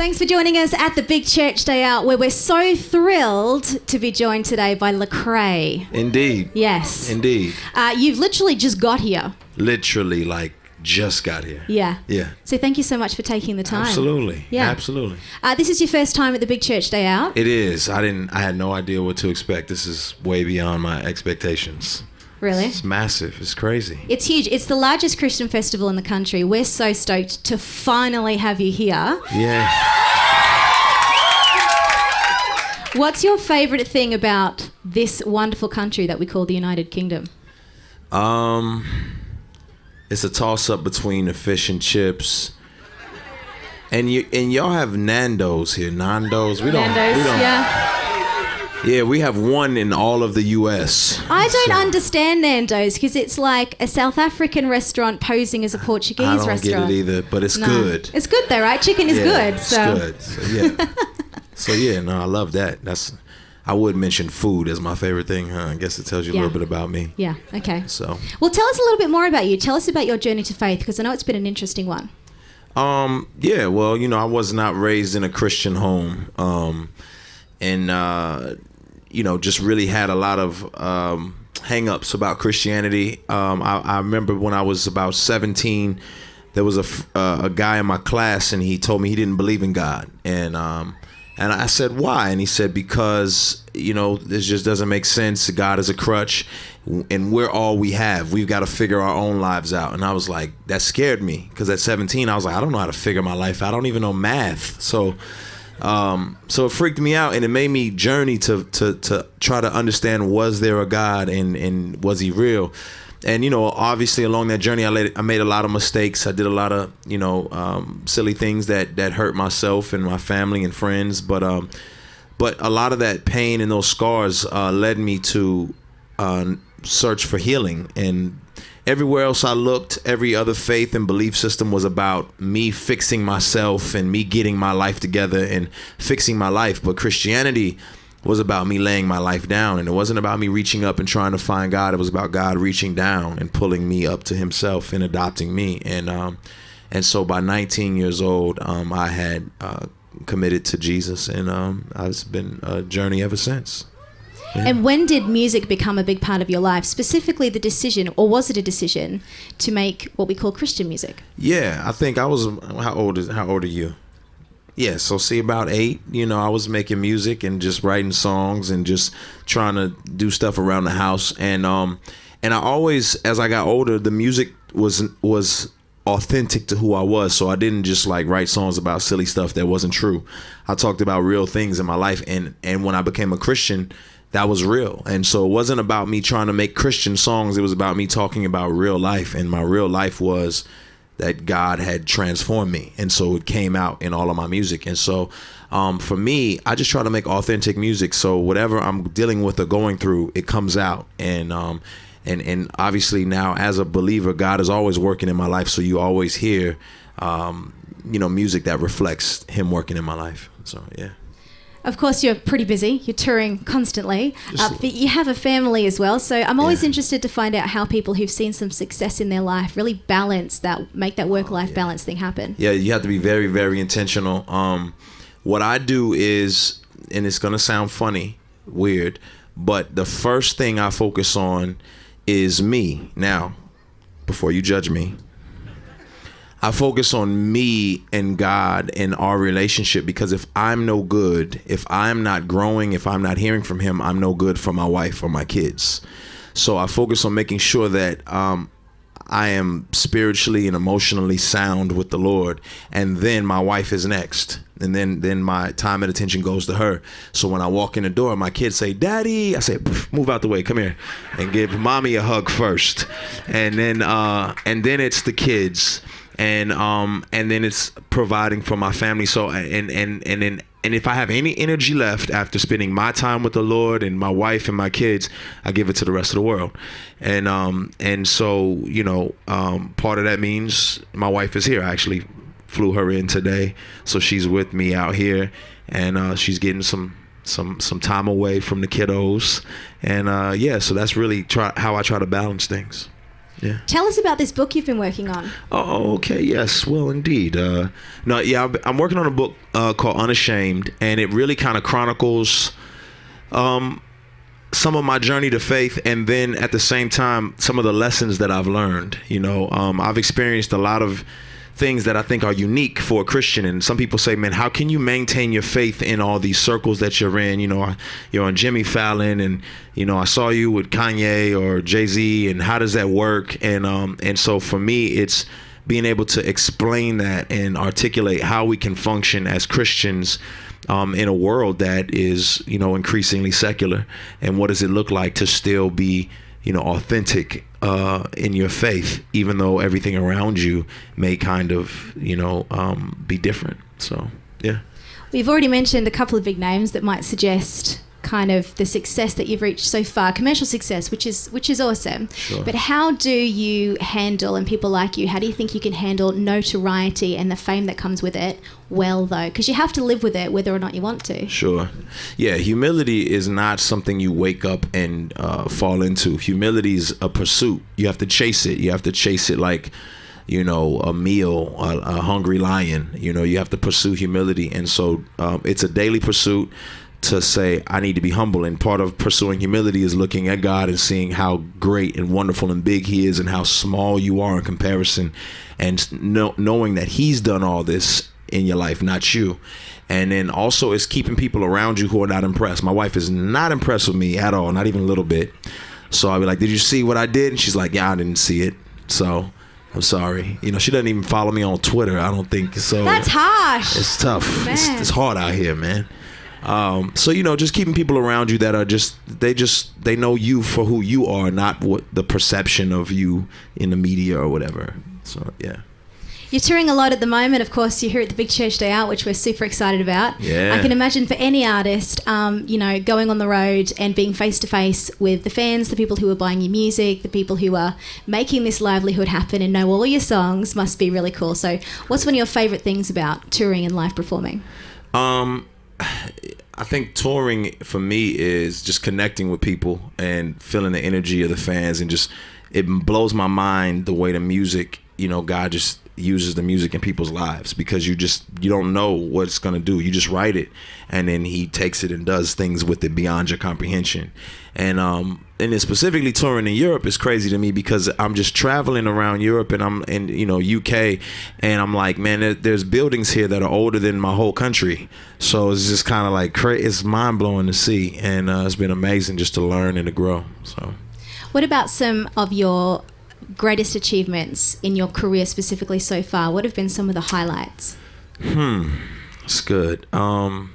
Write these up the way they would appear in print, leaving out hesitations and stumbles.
Thanks for joining us at the Big Church Day Out, where we're so thrilled to be joined today by Lecrae. Indeed. Yes. Indeed. You've literally just got here. Literally, like, just got here. Yeah. Yeah. So thank you so much for taking the time. Absolutely. Yeah. Absolutely. This is your first time at the Big Church Day Out? It is. I had no idea what to expect. This is way beyond my expectations. Really? It's massive. It's crazy. It's huge. It's the largest Christian festival in the country. We're so stoked to finally have you here. Yeah. What's your favourite thing about this wonderful country that we call the United Kingdom? It's a toss-up between the fish and chips. And y'all have Nando's here. Nando's. We don't. Yeah. Yeah, we have one in all of the U.S. I don't understand Nando's because it's like a South African restaurant posing as a Portuguese restaurant. I don't get it either, but it's good. It's good though, right? Chicken is good. It's so. good. So yeah. I love that. I would mention food as my favorite thing, huh? I guess it tells you a little bit about me. Yeah, okay. So. Well, tell us a little bit more about you. Tell us about your journey to faith, because I know it's been an interesting one. Yeah, well, I was not raised in a Christian home. Just really had a lot of hang-ups about Christianity. I remember when I was about 17, there was a guy in my class, and he told me he didn't believe in God. And I said, why? And he said, because, this just doesn't make sense. God is a crutch, and we're all we have. We've got to figure our own lives out. And I was like, that scared me, because at 17, I was like, I don't know how to figure my life out. I don't even know math. So it freaked me out, and it made me journey to try to understand, was there a God, and was he real? And, obviously along that journey, I made a lot of mistakes. I did a lot of, silly things that hurt myself and my family and friends. But a lot of that pain and those scars led me to search for healing. And everywhere else I looked, every other faith and belief system was about me fixing myself and me getting my life together and fixing my life. But Christianity was about me laying my life down, and it wasn't about me reaching up and trying to find God. It was about God reaching down and pulling me up to himself and adopting me. And so by 19 years old, I had committed to Jesus, and it's been a journey ever since. Yeah. And when did music become a big part of your life? Specifically the decision, or was it a decision, to make what we call Christian music? Yeah, I think I was, how old are you? Yeah, so see, about 8, I was making music and just writing songs and just trying to do stuff around the house. And I always, as I got older, the music was authentic to who I was. So I didn't just like write songs about silly stuff that wasn't true. I talked about real things in my life. And when I became a Christian, that was real. And so it wasn't about me trying to make Christian songs. It was about me talking about real life. And my real life was that God had transformed me. And so it came out in all of my music. And so for me, I just try to make authentic music. So whatever I'm dealing with or going through, it comes out. And obviously now as a believer, God is always working in my life. So you always hear, music that reflects him working in my life. So, yeah. Of course, you're pretty busy. You're touring constantly, but you have a family as well. So I'm always interested to find out how people who've seen some success in their life really make that work-life balance thing happen. Yeah, you have to be very, very intentional. What I do is, and it's going to sound funny, weird, but the first thing I focus on is me. Now, before you judge me, I focus on me and God and our relationship, because if I'm no good, if I'm not growing, if I'm not hearing from him, I'm no good for my wife or my kids. So I focus on making sure that I am spiritually and emotionally sound with the Lord. And then my wife is next. And then my time and attention goes to her. So when I walk in the door, my kids say, "Daddy," I say, "Move out the way, come here," and give mommy a hug first. And then it's the kids. And then it's providing for my family. So and if I have any energy left after spending my time with the Lord and my wife and my kids, I give it to the rest of the world. And so part of that means my wife is here. I actually flew her in today, so she's with me out here, and she's getting some time away from the kiddos. And so that's really how I try to balance things. Yeah. Tell us about this book you've been working on. Oh, okay. Yes. Well, indeed. I'm working on a book called Unashamed, and it really kind of chronicles some of my journey to faith, and then at the same time, some of the lessons that I've learned. I've experienced a lot of things that I think are unique for a Christian. And some people say, man, how can you maintain your faith in all these circles that you're in? You're on Jimmy Fallon, and I saw you with Kanye or Jay-Z, and how does that work? And so for me, it's being able to explain that and articulate how we can function as Christians in a world that is, increasingly secular, and what does it look like to still be, authentic in your faith, even though everything around you may kind of, be different. So, yeah. We've already mentioned a couple of big names that might suggest kind of the success that you've reached so far, commercial success, which is awesome. Sure. But how do you handle, and people like you, how do you think you can handle notoriety and the fame that comes with it well, though? Because you have to live with it whether or not you want to. Sure. Yeah, humility is not something you wake up and fall into. Humility is a pursuit. You have to chase it. You have to chase it like, a meal, a hungry lion. You have to pursue humility. And so it's a daily pursuit to say, I need to be humble. And part of pursuing humility is looking at God and seeing how great and wonderful and big he is, and how small you are in comparison, and knowing that he's done all this in your life, not you. And then also it's keeping people around you who are not impressed. My wife is not impressed with me at all, not even a little bit. So I'll be like, did you see what I did? And she's like, yeah, I didn't see it. So I'm sorry. She doesn't even follow me on Twitter, I don't think. So that's harsh. It's tough. It's hard out here, man. So just keeping people around you that are they know you for who you are, not what the perception of you in the media or whatever. So yeah. You're touring a lot at the moment. Of course, you're here at the Big Church Day Out, which we're super excited about. Yeah. I can imagine for any artist, going on the road and being face to face with the fans, the people who are buying your music, the people who are making this livelihood happen and know all your songs must be really cool. So what's one of your favorite things about touring and live performing? I think touring for me is just connecting with people and feeling the energy of the fans, and just it blows my mind the way the music, God just uses the music in people's lives, because you don't know what it's going to do. You just write it, and then he takes it and does things with it beyond your comprehension. And then specifically touring in Europe is crazy to me, because I'm just traveling around Europe, and I'm in UK, and I'm like, man, there's buildings here that are older than my whole country. So it's just kind of like it's mind blowing to see, and it's been amazing just to learn and to grow. So, what about some of your greatest achievements in your career specifically so far? What have been some of the highlights? That's good. I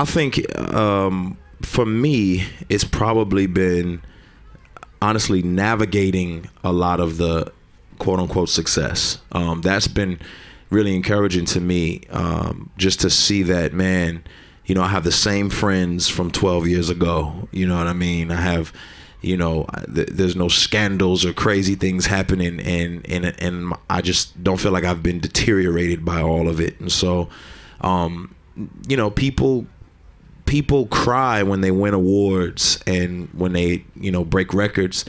think for me, it's probably been honestly navigating a lot of the quote unquote success. That's been really encouraging to me, just to see that, man, I have the same friends from 12 years ago. You know what I mean? I have, there's no scandals or crazy things happening, and I just don't feel like I've been deteriorated by all of it. And so, people cry when they win awards and when they, break records,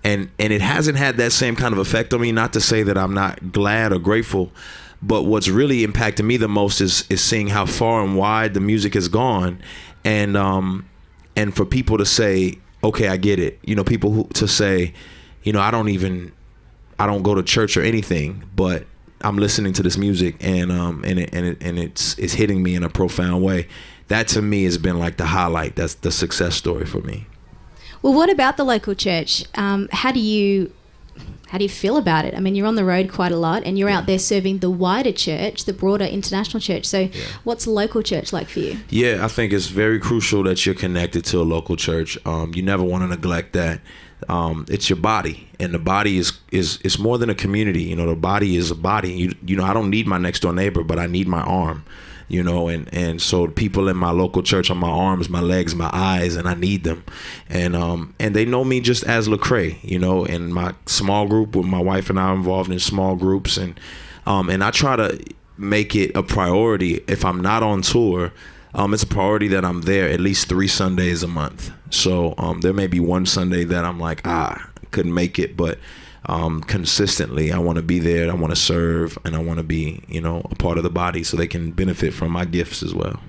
and it hasn't had that same kind of effect on me. Not to say that I'm not glad or grateful, but what's really impacted me the most is seeing how far and wide the music has gone, and for people to say, okay, I get it. People to say, I don't go to church or anything, but I'm listening to this music, and it's hitting me in a profound way. That to me has been like the highlight. That's the success story for me. Well, what about the local church? How do you feel about it? I mean, you're on the road quite a lot, and you're out there serving the wider church, the broader international church. So what's local church like for you? Yeah, I think it's very crucial that you're connected to a local church. You never want to neglect that. It's your body, and the body is more than a community. The body is a body. I don't need my next door neighbor, but I need my arm. And so people in my local church are my arms, my legs, my eyes, and I need them. And they know me just as Lecrae, in my small group with my wife, and I are involved in small groups. And I try to make it a priority. If I'm not on tour, it's a priority that I'm there at least 3 Sundays a month. So there may be one Sunday that I'm like, couldn't make it, but consistently. I want to be there. I want to serve, and I want to be, a part of the body so they can benefit from my gifts as well.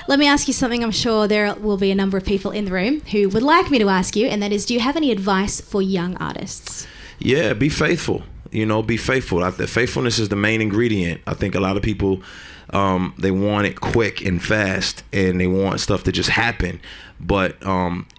Let me ask you something I'm sure there will be a number of people in the room who would like me to ask you, and that is, do you have any advice for young artists? Yeah, be faithful. Be faithful. Faithfulness is the main ingredient. I think a lot of people, they want it quick and fast, and they want stuff to just happen. But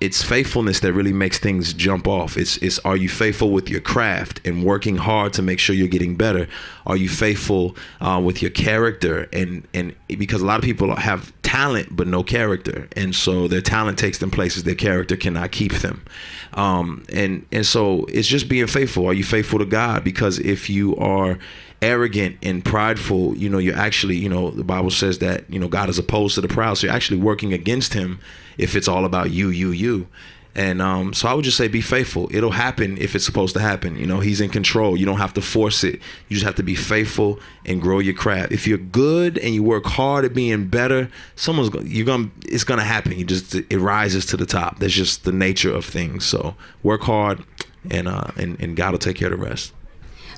it's faithfulness that really makes things jump off. It's are you faithful with your craft and working hard to make sure you're getting better? Are you faithful with your character? And because a lot of people have talent but no character, and so their talent takes them places their character cannot keep them. And so it's just being faithful. Are you faithful to God? Because if you are arrogant and prideful, you're actually, the Bible says that, God is opposed to the proud. So you're actually working against him if it's all about you. And so I would just say be faithful. It'll happen if it's supposed to happen. He's in control. You don't have to force it. You just have to be faithful and grow your craft. If you're good and you work hard at being better, it's gonna happen. It rises to the top. That's just the nature of things. So work hard, and God will take care of the rest.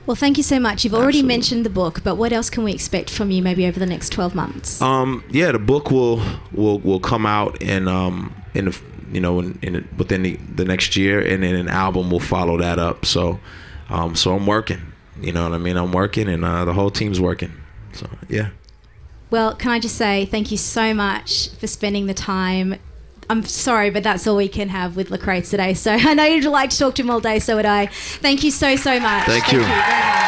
Well, thank you so much. You've already Absolutely. mentioned the book, but what else can we expect from you maybe over the next 12 months? The book will come out within the next year, and then an album will follow that up. So I'm working. You know what I mean? I'm working, and the whole team's working. So yeah. Well, can I just say thank you so much for spending the time. I'm sorry, but that's all we can have with Lecrae today. So I know you'd like to talk to him all day, so would I. Thank you so much. Thank you. Very much.